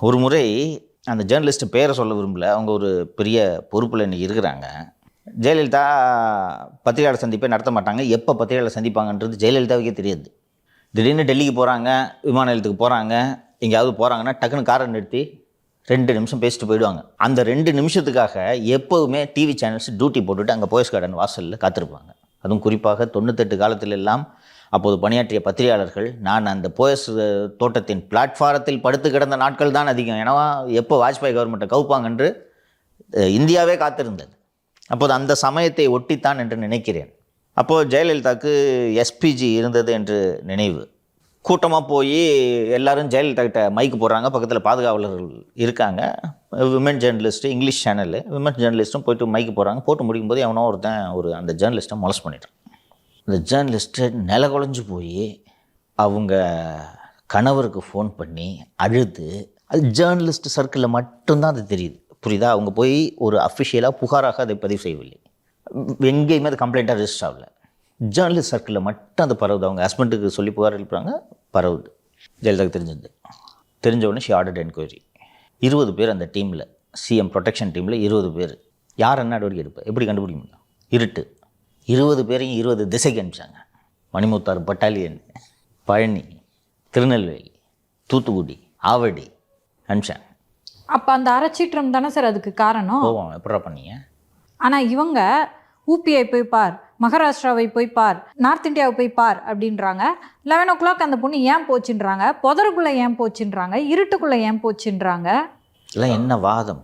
ஒரு முறை அந்த ஜேர்னலிஸ்ட் பேரை சொல்ல விரும்பல, அவங்க ஒரு பெரிய பொறுப்பில் இன்றைக்கி இருக்கிறாங்க. ஜெயலலிதா பத்திரிகையாளர் சந்திப்பை நடத்த மாட்டாங்க. எப்போ பத்திரிகையாளர் சந்திப்பாங்கன்றது ஜெயலலிதாவுக்கே தெரியாது. திடீர்னு டெல்லிக்கு போகிறாங்க, விமான நிலையத்துக்கு போகிறாங்க, எங்கேயாவது போகிறாங்கன்னா டக்குன்னு காரை நிறுத்தி 2 நிமிஷம் பேசிட்டு போயிடுவாங்க. அந்த 2 நிமிஷத்துக்காக எப்போவுமே டிவி சேனல்ஸ் டியூட்டி போட்டுட்டு அங்கே போயஸ் கார்டன் வாசலில் காத்திருப்பாங்க. அதுவும் குறிப்பாக 98 காலத்தில் எல்லாம் அப்போது பணியாற்றிய பத்திரிகையாளர்கள், நான் அந்த போயஸ் தோட்டத்தின் பிளாட்ஃபாரத்தில் படுத்து கிடந்த நாட்கள் தான் அதிகம். ஏன்னா எப்போ வாஜ்பாய் கவர்மெண்ட்டை கவுப்பாங்க என்று இந்தியாவே காத்திருந்தது. அப்போது அந்த சமயத்தை ஒட்டித்தான் என்று நினைக்கிறேன். அப்போது ஜெயலலிதாவுக்கு எஸ்பிஜி இருந்தது என்று நினைவு. கூட்டமாக போய் எல்லோரும் ஜெயலலிதா கிட்ட மைக்கு போடுறாங்க. பக்கத்தில் பாதுகாவலர்கள் இருக்காங்க. Women journalist, English channel, women ஜேர்னலிஸ்ட்டும் போய்ட்டு மைக்கு போடுறாங்க. போட்டு முடிக்கும்போது எவனோ ஒருத்தன் அந்த ஜேர்னலிஸ்ட்டை மொலஸ்ட் பண்ணிட்டான். அந்த ஜேர்னலிஸ்ட்டு நில குலைஞ்சு போய் அவங்க கணவருக்கு ஃபோன் பண்ணி அழுது, அது ஜேர்னலிஸ்ட் சர்க்கிளில் மட்டும்தான் அது தெரியுது. புரியுதா? அவங்க போய் ஒரு அஃபிஷியலாக புகாராக அதை பதிவு செய்யவில்லை. எங்கேயுமே அது கம்ப்ளைண்ட்டாக ரெஜிஸ்டர் ஆகலை. ஜேர்னலிஸ்ட் சர்க்கிளில் மட்டும் அது பரவுது. அவங்க ஹஸ்பண்டுக்கு சொல்லி புகார் எழுப்புறாங்க, பரவுது. ஜெயலலிதாவுக்கு தெரிஞ்ச உடனே ஷி ஆர்டர்ட் என்கொயரி. 20 பேர் அந்த டீமில், சிஎம் ப்ரொடெக்ஷன் டீமில் 20 பேர். யார் என்ன நடவடிக்கை எடுப்பேன்? எப்படி கண்டுபிடிக்க முடியும்? இருட்டு. 20 பேரையும் 20 திசைக்கு அனுப்பிச்சாங்க. மணிமுத்தாறு பட்டாலியன், பழனி, திருநெல்வேலி, தூத்துக்குடி, ஆவடி அனுப்பிச்சாங்க. அப்போ அந்த அறச்சீற்றம் தானே சார் அதுக்கு காரணம்? போவோம், எப்படா பண்ணீங்க? ஆனால் இவங்க ஊபிஐ போய் பார், மகாராஷ்டிராவை போய் பார், நார்த் இந்தியாவை போய் பார் அப்படின்றாங்க. 11 o'clock அந்த பொண்ணு ஏன் போச்சுன்றாங்க, புதருக்குள்ளே ஏன் போச்சுன்றாங்க, இருட்டுக்குள்ளே ஏன் போச்சுன்றாங்க. இல்லை என்ன வாதம்?